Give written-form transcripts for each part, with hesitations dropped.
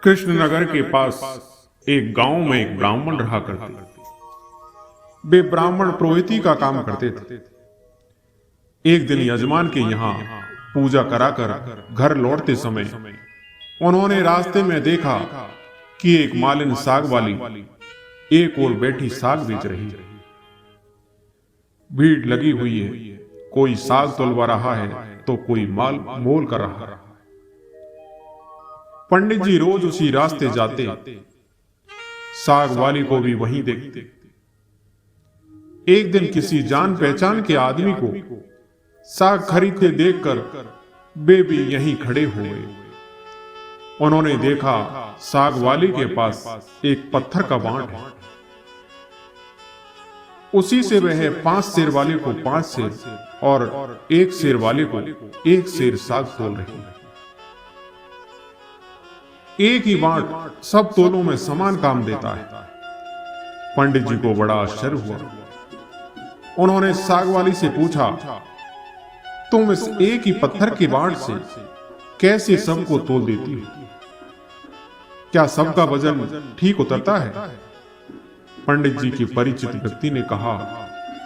कृष्णनगर के पास एक गांव में एक ब्राह्मण रहा करते। वे ब्राह्मण पुरोहिती का काम करते थे। एक दिन यजमान के यहाँ पूजा कराकर घर लौटते समय उन्होंने रास्ते में देखा कि एक मालिन साग वाली एक ओर बैठी साग बेच रही है। भीड़ लगी हुई है, कोई साग तोलवा रहा है तो कोई माल मोल कर रहा है। पंडित जी रोज उसी रास्ते जाते, साग वाली को भी वहीं देखते। एक दिन किसी जान पहचान के आदमी को साग खरीदते देखकर वे भी यहीं खड़े हो गए। उन्होंने देखा साग वाली के पास एक पत्थर का बांट है, उसी से वह 5 सेर वाले को 5 सेर और 1 सेर वाले को 1 सेर साग तोल रही है। एक ही बांट सब तोलों में समान काम देता है। पंडित जी को बड़ा आश्चर्य हुआ। उन्होंने साग वाली से पूछा, तुम इस एक ही पत्थर के बांट से कैसे सबको तोल देती हो? क्या सबका वजन ठीक उतरता है? पंडित जी की परिचित व्यक्ति ने कहा,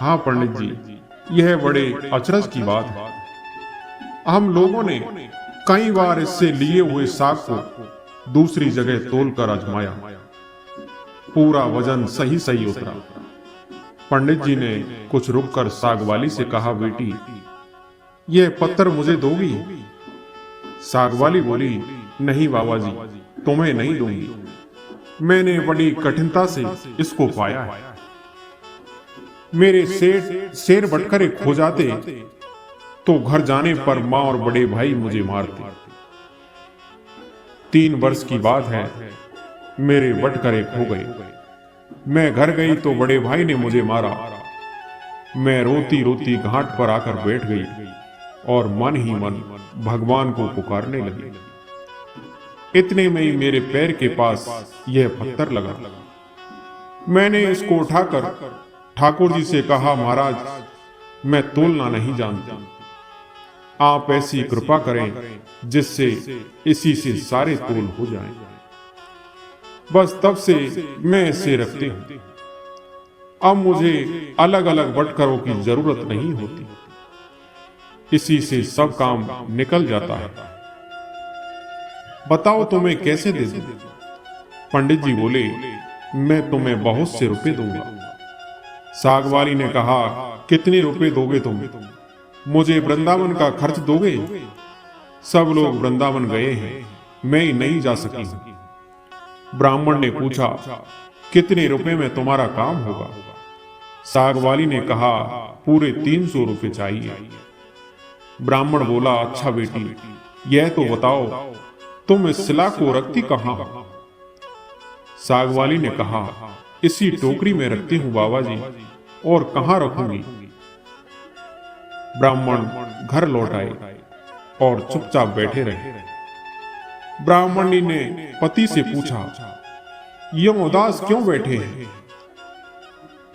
हाँ पंडित जी, यह बड़े अचरज की बात है। हम लोगों ने कई बार इससे लिए हुए साग को दूसरी जगह तोलकर आजमाया, पूरा वजन सही सही उतरा। पंडित जी ने कुछ रुककर साग वाली से कहा, बेटी यह पत्थर मुझे दोगी? साग वाली बोली, नहीं बाबा जी, तुम्हें नहीं दूंगी, मैंने बड़ी कठिनता से इसको पाया है। मेरे शेर बटखरे खो जाते तो घर जाने पर मां और बड़े भाई मुझे मारते। 3 वर्ष की बात है, मेरे बटखरे खो गए। मैं घर गई तो बड़े भाई ने मुझे मारा। मैं रोती रोती घाट पर आकर बैठ गई और मन ही मन भगवान को पुकारने लगी। इतने में ही मेरे पैर के पास यह पत्थर लगा। मैंने इसको उठाकर ठाकुर जी से कहा, महाराज मैं तोलना नहीं जानती, आप ऐसी कृपा करें जिससे इसी से सारे तोल हो जाएं। बस तब से मैं इसे रखती हूं। अब मुझे अलग अलग बटखरों की जरूरत नहीं होती, इसी से सब काम निकल जाता है। बताओ तुम्हें कैसे दे दूं? पंडित जी बोले, मैं तुम्हें बहुत से रुपए दूंगा। साग वाली ने कहा, कितने रुपए दोगे तुम? मुझे वृंदावन का खर्च दोगे? सब लोग वृंदावन गए हैं, मैं ही नहीं जा सकी। ब्राह्मण ने पूछा, कितने रुपए में तुम्हारा काम होगा? साग वाली ने कहा, पूरे 300 रुपए चाहिए। ब्राह्मण बोला, अच्छा बेटी यह तो बताओ तुम इस सिला को रखती कहां हो? साग वाली ने कहा, इसी टोकरी में रखती हूं बाबा जी, और कहां रखूंगी? ब्राह्मण घर लौट आए और चुपचाप बैठे रहे। ब्राह्मणी ने पति से पूछा, यूं उदास क्यों बैठे हैं?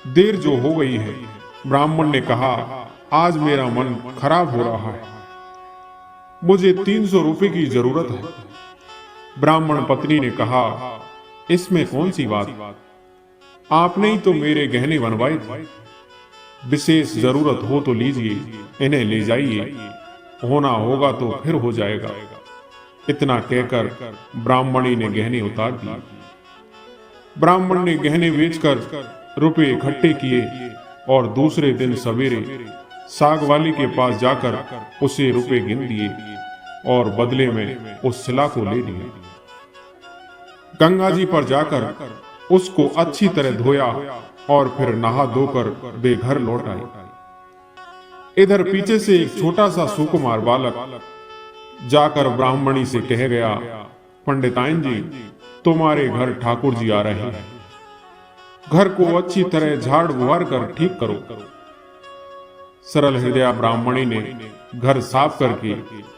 देर जो हो गई है। ब्राह्मण ने कहा, आज मेरा मन खराब हो रहा है, मुझे 300 रुपए की जरूरत है। ब्राह्मण पत्नी ने कहा, इसमें कौन सी बात, आपने ही तो मेरे गहने बनवाए थे, विशेष जरूरत हो तो लीजिए, इन्हें ले जाइए, होना होगा तो फिर हो जाएगा। इतना कहकर ब्राह्मणी ने गहने उतार दिए। ब्राह्मण ने गहने बेचकर रुपए इकट्ठे किए और दूसरे दिन सवेरे साग वाली के पास जाकर उसे रुपए गिन दिए और बदले में उस सिला को ले लिया। गंगा जी पर जाकर उसको अच्छी तरह धोया और फिर नहा धोकर वे घर लौट आए। इधर पीछे से एक छोटा सा सुकुमार बालक जाकर ब्राह्मणी से कह गया, पंडिताइन जी तुम्हारे घर ठाकुर जी आ रहे हैं, घर को अच्छी तरह झाड़ बुहार कर ठीक करो। सरल हृदया ब्राह्मणी ने घर साफ करके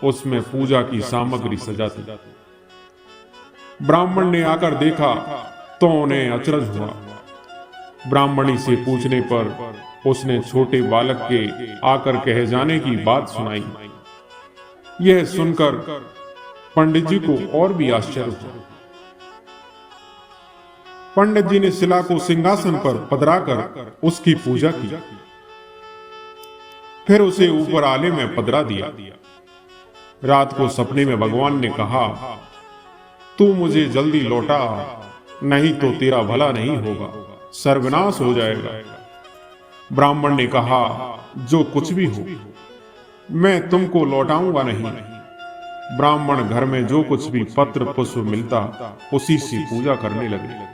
उसमें पूजा की सामग्री सजा दी। ब्राह्मण ने आकर देखा तो उन्हें अचरज हुआ। ब्राह्मणी से पूछने पर उसने छोटे बालक के आकर कह जाने की बात सुनाई। यह सुनकर पंडित जी को और भी आश्चर्य हुआ। पंडित जी ने शिला को सिंहासन पर पधराकर उसकी पूजा की। फिर उसे ऊपर आले में पधरा दिया। रात को सपने में भगवान ने कहा, तू मुझे जल्दी लौटा, नहीं तो तेरा भला नहीं होगा, सर्वनाश हो जाएगा। ब्राह्मण ने कहा, जो कुछ भी हो, मैं तुमको लौटाऊंगा नहीं। ब्राह्मण घर में जो कुछ भी पत्र पुष्प मिलता उसी से पूजा करने लगे।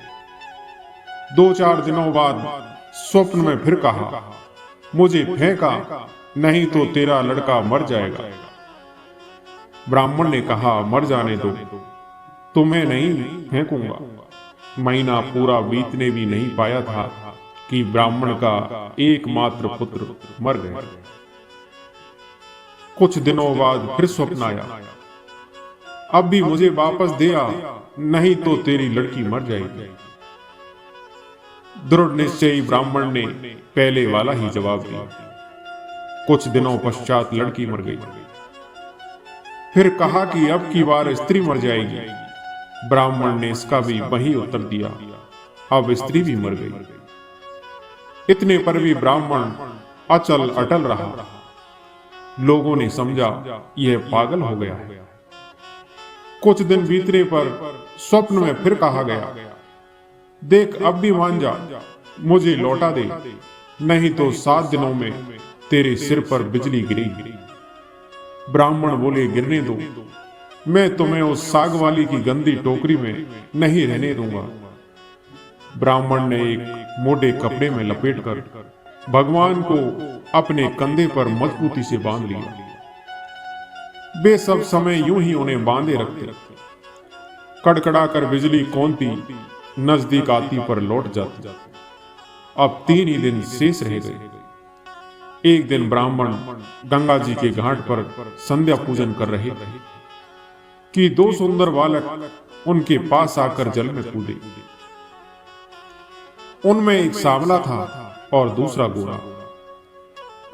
2-4 दिनों बाद स्वप्न में फिर कहा, मुझे फेंका, नहीं तो तेरा लड़का मर जाएगा। ब्राह्मण ने कहा, मर जाने दो, तुम्हें नहीं फेंकूंगा। महीना पूरा बीतने भी नहीं पाया था कि ब्राह्मण का एकमात्र पुत्र मर गया। कुछ दिनों बाद फिर स्वप्न आया, अब भी मुझे वापस दे आ, नहीं तो तेरी लड़की मर जाएगी। दृढ़ निश्चयी ब्राह्मण ने पहले वाला ही जवाब दिया। कुछ दिनों पश्चात लड़की मर गई। फिर कहा कि अब की बार स्त्री मर जाएगी। ब्राह्मण ने इसका भी वही उत्तर दिया, अब स्त्री भी मर गई। इतने पर भी ब्राह्मण अचल अटल रहा। लोगों ने समझा यह पागल हो गया है। कुछ दिन बीतने पर स्वप्न में फिर कहा गया, देख अब भी मान जा, मुझे लौटा दे, नहीं तो 7 दिनों में तेरे सिर पर बिजली गिरेगी। ब्राह्मण बोले, गिरने दो, मैं तुम्हें उस साग वाली की गंदी टोकरी में नहीं रहने दूंगा। ब्राह्मण ने एक मोटे कपड़े में लपेटकर भगवान को अपने कंधे पर मजबूती से बांध लिया। वे सब समय यूं ही उन्हें बांधे रखते। कड़कड़ाकर बिजली कौनती नजदीक आती पर लौट जाती। अब 3 ही दिन शेष रह गए। एक दिन ब्राह्मण गंगा जी के घाट पर संध्या पूजन कर रहे थे कि 2 सुंदर बालक उनके पास आकर जल में कूदे। उनमें एक सांवला था और दूसरा गोरा।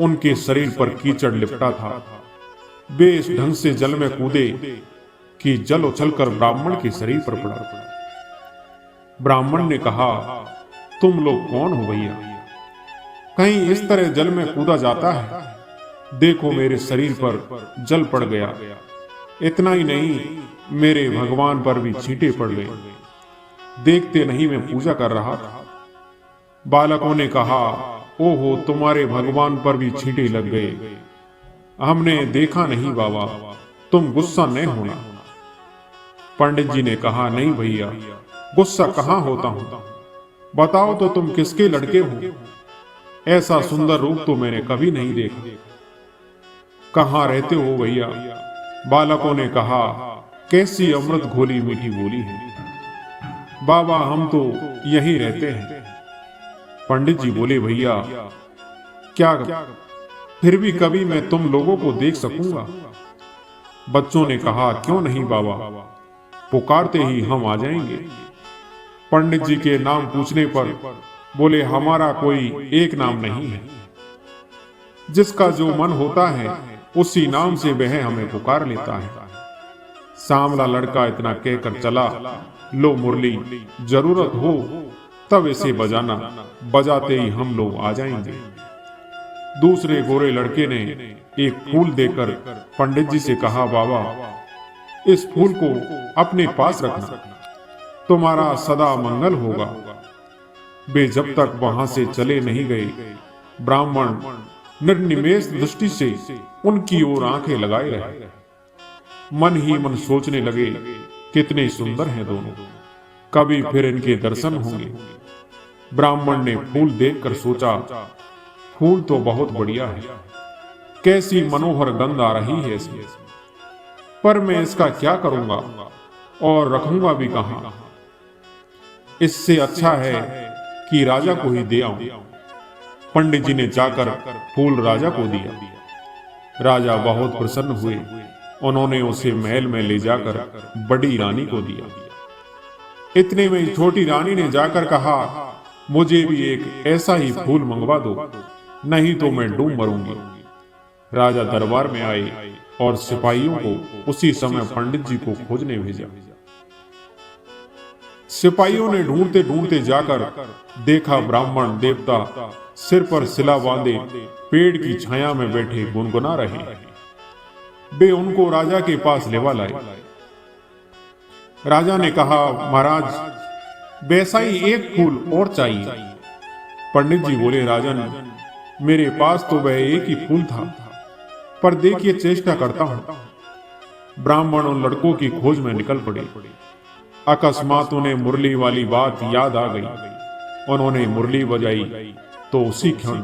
उनके शरीर पर कीचड़ लिपटा था। वे इस ढंग से जल में कूदे कि जल उछलकर ब्राह्मण के शरीर पर पड़ा। ब्राह्मण ने कहा, तुम लोग कौन हो भैया? कहीं इस तरह जल में कूदा जाता है? देखो मेरे शरीर पर जल पड़ गया। इतना ही नहीं, मेरे भगवान पर भी छींटे पड़ गए। देखते नहीं मैं पूजा कर रहा था। बालकों ने कहा, ओहो, तुम्हारे भगवान पर भी छींटे लग गए। हमने देखा नहीं बाबा, तुम गुस्सा नहीं होना। पंडित जी ने कहा, नहीं भैया, गुस्सा कहां होता हूं, बताओ तो तुम किसके लड़के हो? ऐसा सुंदर रूप तो मैंने कभी नहीं देखा। कहां रहते हो भैया? बालकों ने कहा, कैसी अमृत घोली मीठी बोली है। बाबा हम तो यहीं रहते हैं। पंडित जी बोले, भैया क्या फिर भी कभी मैं तुम लोगों को देख सकूंगा? बच्चों ने कहा, क्यों नहीं बाबा, पुकारते ही हम आ जाएंगे। पंडित जी के नाम पूछने पर बोले, हमारा कोई एक नाम नहीं है। जिसका जो मन होता है उसी नाम से वह हमें पुकार लेता है। सांवला लड़का इतना कहकर चला, लो मुरली, जरूरत हो तब इसे बजाना, बजाते ही हम लोग आ जाएंगे। दूसरे गोरे लड़के ने एक फूल देकर पंडित जी से कहा, बाबा इस फूल को अपने पास रखना, तुम्हारा सदा मंगल होगा। वे जब तक वहां से चले नहीं गए, ब्राह्मण निर्निमेष दृष्टि से उनकी ओर आंखें लगाए रहे। मन ही मन सोचने लगे, कितने सुंदर हैं दोनों, कभी फिर इनके दर्शन होंगे। ब्राह्मण ने फूल देखकर सोचा, फूल तो बहुत बढ़िया है, कैसी मनोहर गंध आ रही है इसमें, पर मैं इसका क्या करूंगा और रखूंगा भी कहां? इससे अच्छा है कि राजा को ही दे आऊं। पंडित जी ने जाकर फूल राजा को दिया। राजा बहुत प्रसन्न हुए। उन्होंने उसे महल में ले जाकर बड़ी रानी को दिया। इतने में छोटी रानी ने जाकर कहा, मुझे भी एक ऐसा ही फूल मंगवा दो, नहीं तो मैं डूब मरूंगी। राजा दरबार में आए और सिपाहियों को उसी समय पंडित जी को खोजने भेजा। सिपाहियों ने ढूंढते ढूंढते जाकर देखा ब्राह्मण देवता सिर पर सिला बांधे पेड़ की छाया में बैठे गुनगुना रहे। वे उनको राजा के पास लेवा लाए। राजा ने कहा, महाराज, वैसा ही एक फूल और चाहिए। पंडित जी बोले, राजन, मेरे पास तो वह एक ही फूल था, पर देखिए चेष्टा करता हूं। ब्राह्मण उन लड़कों की खोज में निकल पड़े। अकस्मात उन्हें मुरली वाली बात याद आ गई। उन्होंने मुरली बजाई तो उसी क्षण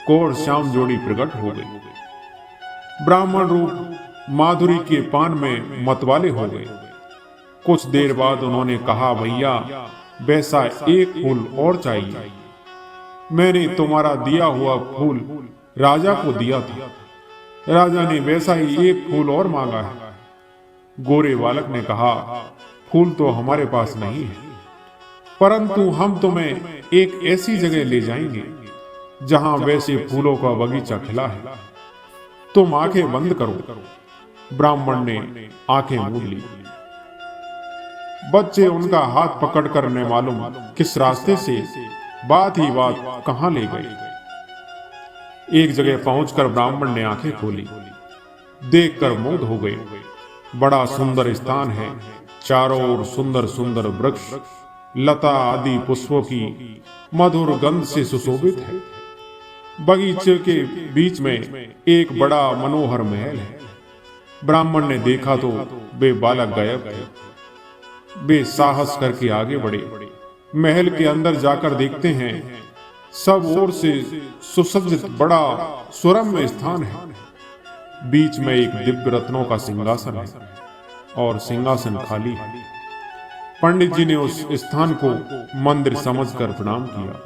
कौर श्याम जोड़ी प्रकट हो गई। ब्राह्मण रूप माधुरी के पान में मतवाले हो गए। कुछ देर बाद उन्होंने कहा, भैया, वैसा एक फूल और चाहिए। मैंने तुम्हारा दिया हुआ फूल राजा को दिया था। राजा ने वैसा ही एक फूल और मांगा है। गोरे बालक ने कहा, फूल तो हमारे पास नहीं है, परंतु हम तुम्हें एक ऐसी जगह ले जाएंगे जहां वैसे फूलों का बगीचा खिला है। तुम आंखें बंद करो। ब्राह्मण ने आंखें मूंद ली। बच्चे उनका हाथ पकड़कर न मालूम किस रास्ते से बात ही बात कहां ले गए। एक जगह पहुंचकर ब्राह्मण ने आंखें खोली। देखकर मुग्ध हो गए। बड़ा सुंदर स्थान है। चारों ओर सुंदर सुंदर वृक्ष, लता आदि पुष्पों की मधुर गंध से सुशोभित है। बगीचे के बीच में एक बड़ा मनोहर महल है। ब्राह्मण ने देखा तो वे बालक गायब थे। वे साहस करके आगे बढ़े। महल के अंदर जाकर देखते हैं, सब ओर से सुसज्जित बड़ा सुरम्य स्थान है। बीच में एक दिव्य रत्नों का सिंहासन है और सिंहासन खाली है। पंडित जी ने उस स्थान को मंदिर समझकर प्रणाम किया।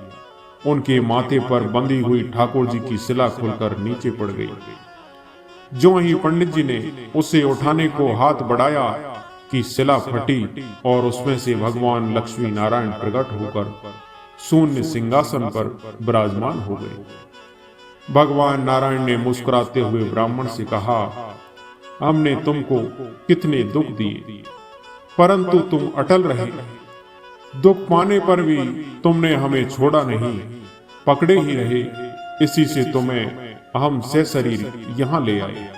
उनके माथे पर बंधी हुई ठाकुर जी की शिला खुलकर नीचे पड़ गई। जो ही पंडित जी ने उसे उठाने को हाथ बढ़ाया कि शिला फटी और उसमें से भगवान लक्ष्मी नारायण प्रकट होकर शून्य सिंहासन पर विराजमान हो गए। भगवान नारायण ने मुस्कुराते हुए ब्राह्मण से कहा, हमने तुमको कितने दुख दिए, परंतु तुम अटल रहे। दुख पाने पर भी तुमने हमें छोड़ा नहीं, पकड़े ही रहे। इसी से तुम्हें हम सशरीर यहाँ ले आए।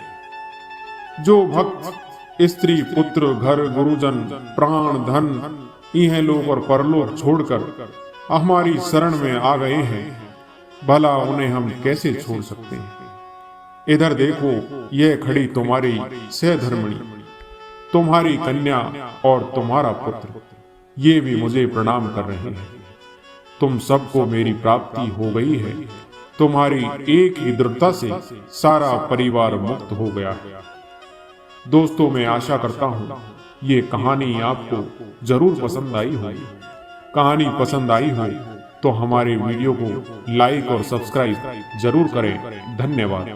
जो भक्त स्त्री, पुत्र, घर, गुरुजन, प्राण, धन, यह लोक और परलोक छोड़कर हमारी शरण में आ गए हैं, भला उन्हें हम कैसे छोड़ सकते हैं। इधर देखो, यह खड़ी तुम्हारी सहधर्मिणी, तुम्हारी कन्या और तुम्हारा पुत्र, ये भी मुझे प्रणाम कर रहे हैं। तुम सबको मेरी प्राप्ति हो गई है। तुम्हारी एक ही दृढ़ता से सारा परिवार मुक्त हो गया है। दोस्तों, मैं आशा करता हूँ ये कहानी आपको जरूर पसंद आई होगी। कहानी पसंद आई हो तो हमारे वीडियो को लाइक और सब्सक्राइब जरूर करें। धन्यवाद।